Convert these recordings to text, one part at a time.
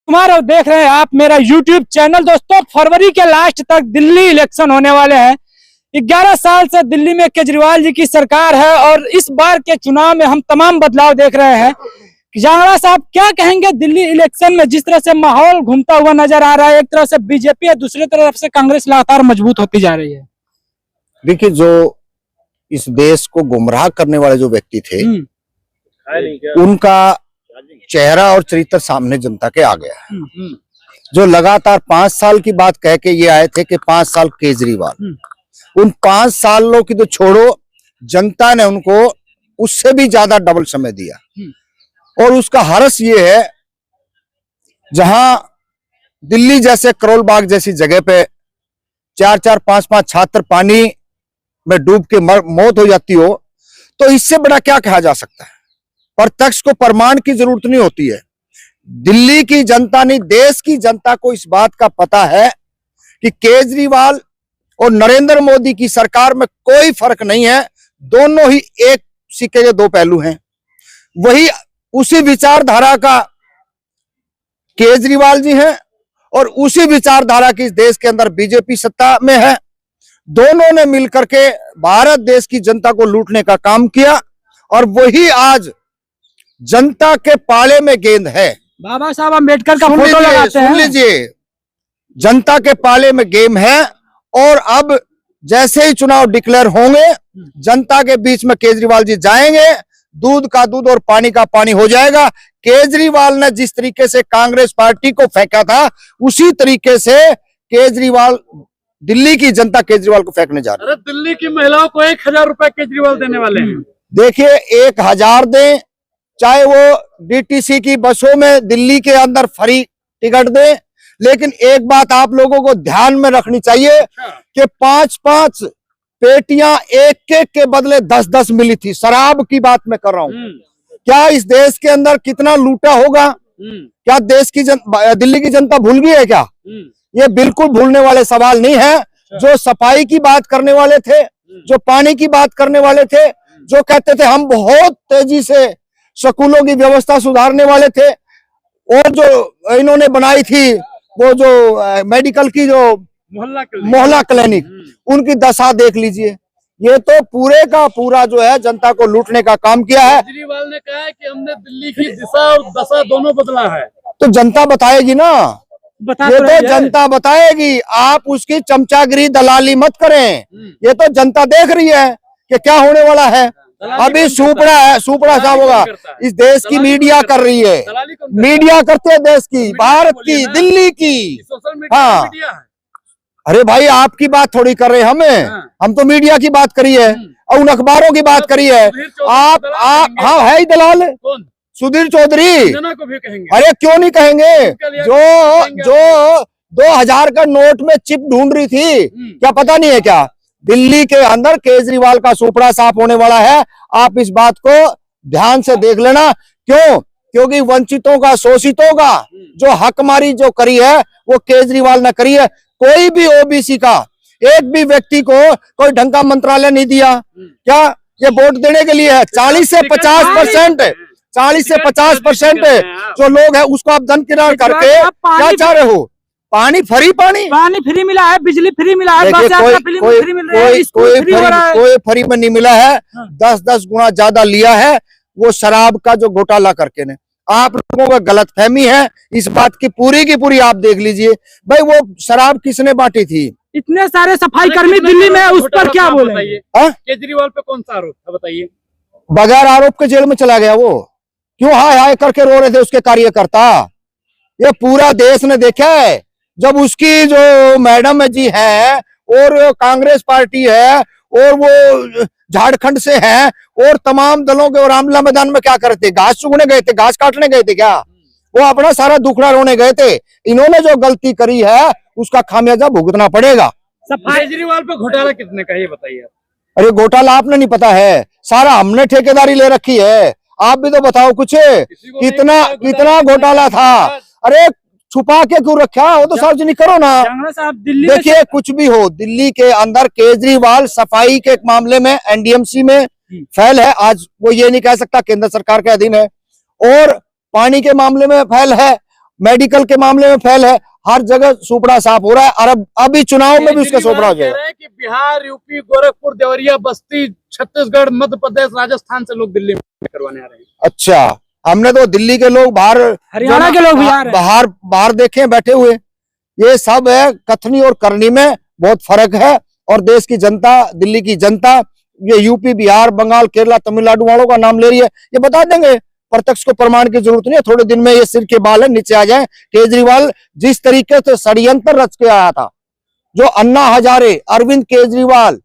कुमार और देख रहे हैं आप मेरा YouTube चैनल। दोस्तों, फरवरी के लास्ट तक दिल्ली इलेक्शन होने वाले हैं। 11 साल से दिल्ली में केजरीवाल जी की सरकार है और इस बार के चुनाव में हम तमाम बदलाव देख रहे हैं। जांगड़ा साहब, क्या कहेंगे दिल्ली इलेक्शन में जिस तरह से माहौल घूमता हुआ नजर आ रहा है? एक तरफ से बीजेपी है, दूसरी तरफ से कांग्रेस लगातार मजबूत होती जा रही है। देखिए, जो इस देश को गुमराह करने वाले जो व्यक्ति थे उनका चेहरा और चरित्र सामने जनता के आ गया है। जो लगातार 5 साल की बात कह के ये आए थे कि 5 साल केजरीवाल, उन 5 सालों की तो छोड़ो, जनता ने उनको उससे भी ज्यादा डबल समय दिया। और उसका हर्ष ये है, जहां दिल्ली जैसे करोल बाग जैसी जगह पे 4-4, 5-5 छात्र पानी में डूब के मौत हो जाती हो, तो इससे बड़ा क्या कहा जा सकता है? प्रत्यक्ष को प्रमाण की जरूरत नहीं होती है। दिल्ली की जनता नहीं, देश की जनता को इस बात का पता है कि केजरीवाल और नरेंद्र मोदी की सरकार में कोई फर्क नहीं है। दोनों ही एक सिक्के के 2 पहलू हैं। वही उसी विचारधारा का केजरीवाल जी हैं और उसी विचारधारा की इस देश के अंदर बीजेपी सत्ता में है। दोनों ने मिलकर के भारत देश की जनता को लूटने का काम किया और वही आज जनता के पाले में गेंद है। बाबा साहब अम्बेडकर का फोटो लगाते हैं। सुन लीजिए, जनता के पाले में गेम है और अब जैसे ही चुनाव डिक्लेयर होंगे, जनता के बीच में केजरीवाल जी जाएंगे, दूध का दूध और पानी का पानी हो जाएगा। केजरीवाल ने जिस तरीके से कांग्रेस पार्टी को फेंका था, उसी तरीके से केजरीवाल, दिल्ली की जनता केजरीवाल को फेंकने जा रही है। दिल्ली की महिलाओं को 1000 रुपए केजरीवाल देने वाले हैं। देखिए, 1000 दें, चाहे वो डीटीसी की बसों में दिल्ली के अंदर फ्री टिकट दें, लेकिन एक बात आप लोगों को ध्यान में रखनी चाहिए कि 5-5 पेटियां एक के बदले 10-10 मिली थी। शराब की बात मैं कर रहा हूं। क्या इस देश के अंदर कितना लूटा होगा? क्या देश की दिल्ली की जनता भूल गई है क्या? ये बिल्कुल भूलने वाले सवाल नहीं है। जो सफाई की बात करने वाले थे, जो पानी की बात करने वाले थे, जो कहते थे हम बहुत तेजी से स्कूलों की व्यवस्था सुधारने वाले थे, और जो इन्होंने बनाई थी वो जो मेडिकल की जो मोहल्ला क्लिनिक, उनकी दशा देख लीजिए। ये तो पूरे का पूरा जो है जनता को लूटने का काम किया है। केजरीवाल ने कहा है कि हमने दिल्ली की दिशा और दशा दोनों बदला है। तो जनता बताएगी ना, ये तो जनता बताएगी। आप उसकी चमचागिरी दलाली मत करें। ये तो जनता देख रही है कि क्या होने वाला है। अभी सुपड़ा साहब होगा। इस देश की मीडिया कर रही है, मीडिया करते हैं देश की, भारत की, दिल्ली की। हाँ, अरे भाई, आपकी बात थोड़ी कर रहे हैं हम तो मीडिया की बात करी है और उन अखबारों की बात करी है। आप हाँ, है ही दलाल सुधीर चौधरी को भी कहेंगे। अरे क्यों नहीं कहेंगे? जो 2000 का नोट में चिप ढूंढ रही थी, क्या पता नहीं है क्या? दिल्ली के अंदर केजरीवाल का सुपड़ा साफ होने वाला है। आप इस बात को ध्यान से देख लेना। क्यों? क्योंकि वंचितों का, शोषितों का जो हकमारी जो करी है वो केजरीवाल ने करी है। कोई भी ओबीसी का एक भी व्यक्ति को कोई ढंग का मंत्रालय नहीं दिया। क्या ये वोट देने के लिए है? 40 से 50% 40% जो लोग हैं उसको आप दरकिनार करके क्या चाह रहे हो? पानी फ्री मिला है, बिजली फ्री मिला है, कोई फ्री में नहीं मिला है। 10-10 गुना ज्यादा लिया है वो शराब का जो घोटाला करके ने। आप लोगों का गलतफहमी है इस बात की पूरी आप देख लीजिए। भाई, वो शराब किसने बांटी थी? इतने सारे सफाई कर्मी दिल्ली में, उस पर क्या बोले? केजरीवाल पे कौन सा आरोप है बताइए? बगैर आरोप के जेल में चला गया वो। क्यों हाय हाय करके रो रहे थे उसके कार्यकर्ता? ये पूरा देश ने देखा है। जब उसकी जो मैडम जी है और कांग्रेस पार्टी है और वो झारखंड से है और तमाम दलों के, और आमला मैदान में क्या करते? घास चुगने गए थे, घास काटने गए थे क्या? वो अपना सारा दुखड़ा रोने गए थे। इन्होंने जो गलती करी है उसका खामियाजा भुगतना पड़ेगा। केजरीवाल पे घोटाला किसने का, ये बताइए। अरे घोटाला आपने नहीं पता है? सारा हमने ठेकेदारी ले रखी है। आप भी तो बताओ कुछ, कितना घोटाला था? अरे छुपा के क्यों रखा? वो तो सार्वजनिक करो ना। देखिए, कुछ भी हो, दिल्ली के अंदर केजरीवाल सफाई के मामले में एनडीएमसी में फेल है। आज वो ये नहीं कह सकता केंद्र सरकार के अधीन है, और पानी के मामले में फेल है, मेडिकल के मामले में फेल है, हर जगह सुपड़ा साफ हो रहा है। और अभी चुनाव में भी उसका सुपड़ा हो जाएगा। कि बिहार, यूपी, गोरखपुर, देवरिया, बस्ती, छत्तीसगढ़, मध्य प्रदेश, राजस्थान से लोग दिल्ली में करवाने आ रहे हैं। अच्छा, हमने तो दिल्ली के लोग बाहर, हरियाणा के लोग भी आ रहे हैं, बाहर देखे बैठे हुए। ये सब है, कथनी और करनी में बहुत फर्क है। और देश की जनता, दिल्ली की जनता, ये यूपी, बिहार, बंगाल, केरला, तमिलनाडु वालों का नाम ले रही है, ये बता देंगे। प्रत्यक्ष को प्रमाण की जरूरत नहीं है, थोड़े दिन में ये सिर के बाल है नीचे आ जाए। केजरीवाल जिस तरीके से षड्यंत्र रच के आया था, जो अन्ना हजारे, अरविंद केजरीवाल,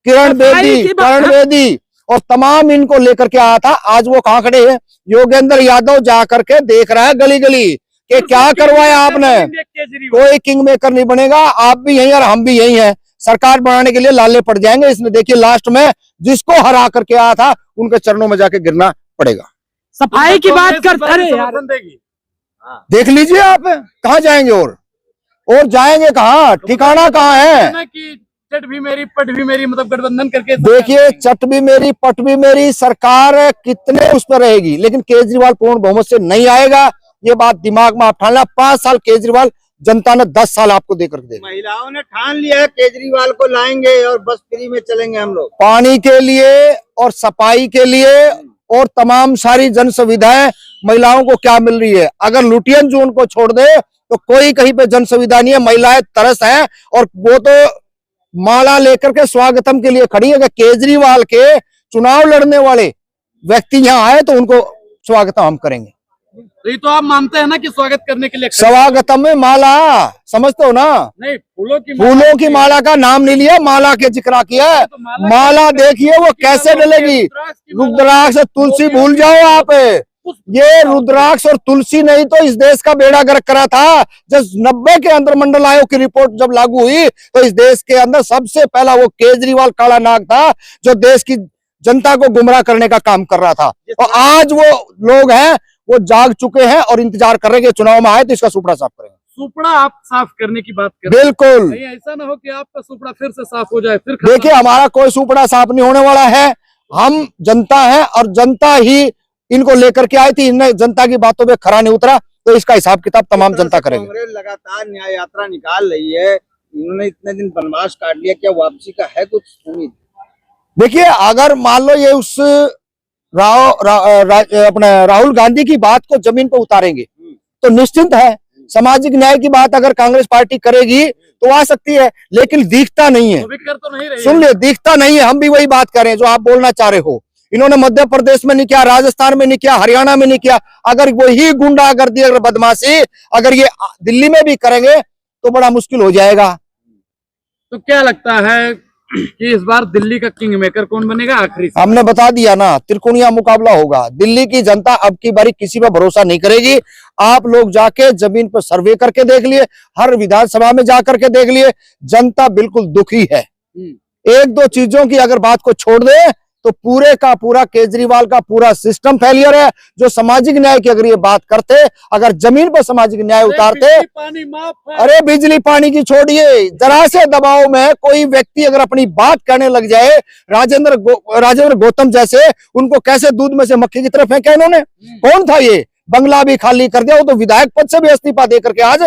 किरण बेदी और तमाम इनको लेकर के आया था, आज वो कहां खड़े हैं? योगेंद्र यादव जाकर के देख रहा है गली गली कि क्या करवाया आपने। कोई किंग मेकर नहीं बनेगा, आप भी यही और हम भी यही हैं। सरकार बनाने के लिए लाले पड़ जाएंगे। इसने देखिए लास्ट में जिसको हरा करके आया था, उनके चरणों में जाके गिरना पड़ेगा। सफाई की बात करते हैं, देख लीजिए आप कहाँ जाएंगे और जाएंगे कहाँ, ठिकाना कहाँ है? चट भी मेरी पट भी मेरी, मतलब गठबंधन करके देखिए, चट भी मेरी पट भी मेरी सरकार कितने उस पर रहेगी, लेकिन केजरीवाल पूर्ण बहुमत से नहीं आएगा। ये बात दिमाग में आप ठान ला। 5 साल केजरीवाल, जनता ने 10 साल आपको देकर के देगा। महिलाओं ने ठान लिया है केजरीवाल को लाएंगे और बस फ्री में चलेंगे हम लोग। पानी के लिए और सफाई के लिए और तमाम सारी जन सुविधाएं महिलाओं को क्या मिल रही है? अगर लुटियन जोन को छोड़ दे तो कोई कहीं पे जन सुविधा नहीं है। महिलाएं तरस है और वो तो माला लेकर के स्वागतम के लिए खड़ी है कि केजरीवाल के चुनाव लड़ने वाले व्यक्ति यहाँ आए तो उनको स्वागतम हम करेंगे। ये तो आप मानते हैं ना कि स्वागत करने के लिए स्वागतम में माला, समझते हो ना? नहीं, फूलों की माला का नाम नहीं लिया, माला के जिक्र किया है। माला देखिए वो कैसे डलेगी। रुद्राक्ष तुलसी भूल जाओ आप। ये रुद्राक्ष और तुलसी नहीं तो इस देश का बेड़ा गर्क करा था। जब 90 के अंदर मंडल आयोग की रिपोर्ट जब लागू हुई तो इस देश के अंदर सबसे पहला वो केजरीवाल काला नाग था, जो देश की जनता को गुमराह करने का काम कर रहा था। और आज वो लोग हैं, वो जाग चुके हैं और इंतजार कर रहे हैं कि चुनाव में आए तो इसका सुपड़ा साफ करेंगे। सुपड़ा आप साफ करने की बात कर रहे हैं। बिल्कुल, ऐसा ना हो कि आपका सुपड़ा फिर से साफ हो जाए। फिर देखिए, हमारा कोई सुपड़ा साफ नहीं होने वाला है। हम जनता है और जनता ही इनको लेकर के आई थी। इन्हें जनता की बातों पे खरा नहीं उतरा तो इसका हिसाब किताब तमाम जनता करेगी। कांग्रेस लगातार न्याय यात्रा निकाल रही है, इन्होंने इतने दिन वनवास काट लिया, क्या वापसी का है कुछ उम्मीद? देखिए, अगर मान लो ये उस अपने राहुल गांधी की बात को जमीन पर उतारेंगे तो निश्चिंत है सामाजिक न्याय की बात अगर कांग्रेस पार्टी करेगी तो आ सकती है, लेकिन दिखता नहीं है। तो नहीं सुन ले, दिखता नहीं है। हम भी वही बात कर रहे हैं जो आप बोलना चाह रहे हो। इन्होंने मध्य प्रदेश में नहीं किया, राजस्थान में नहीं किया, हरियाणा में नहीं किया। अगर वही गुंडागर्दी, अगर बदमाशी अगर ये दिल्ली में भी करेंगे तो बड़ा मुश्किल हो जाएगा। तो क्या लगता है कि इस बार दिल्ली का किंग मेकर कौन बनेगा? आखिरी हमने बता दिया ना, त्रिकोणीय मुकाबला होगा। दिल्ली की जनता अब की बारी किसी पर भरोसा नहीं करेगी। आप लोग जाके जमीन पर सर्वे करके देख लिए, हर विधानसभा में जाकर के देख लिए, जनता बिल्कुल दुखी है। 1-2 चीजों की अगर बात को छोड़ दे तो पूरे का पूरा केजरीवाल का पूरा सिस्टम फेलियर है। जो सामाजिक न्याय की अगर ये बात करते, अगर जमीन पर सामाजिक न्याय उतारते, पानी माफ है। अरे बिजली पानी की छोड़िए, जरा से दबाव में कोई व्यक्ति अगर अपनी बात कहने लग जाए, राजेंद्र गौतम जैसे, उनको कैसे दूध में से मक्खी की तरह फेंका इन्होंने। कौन था ये? बंगला भी खाली कर दिया, वो तो विधायक पद से भी इस्तीफा देकर के आज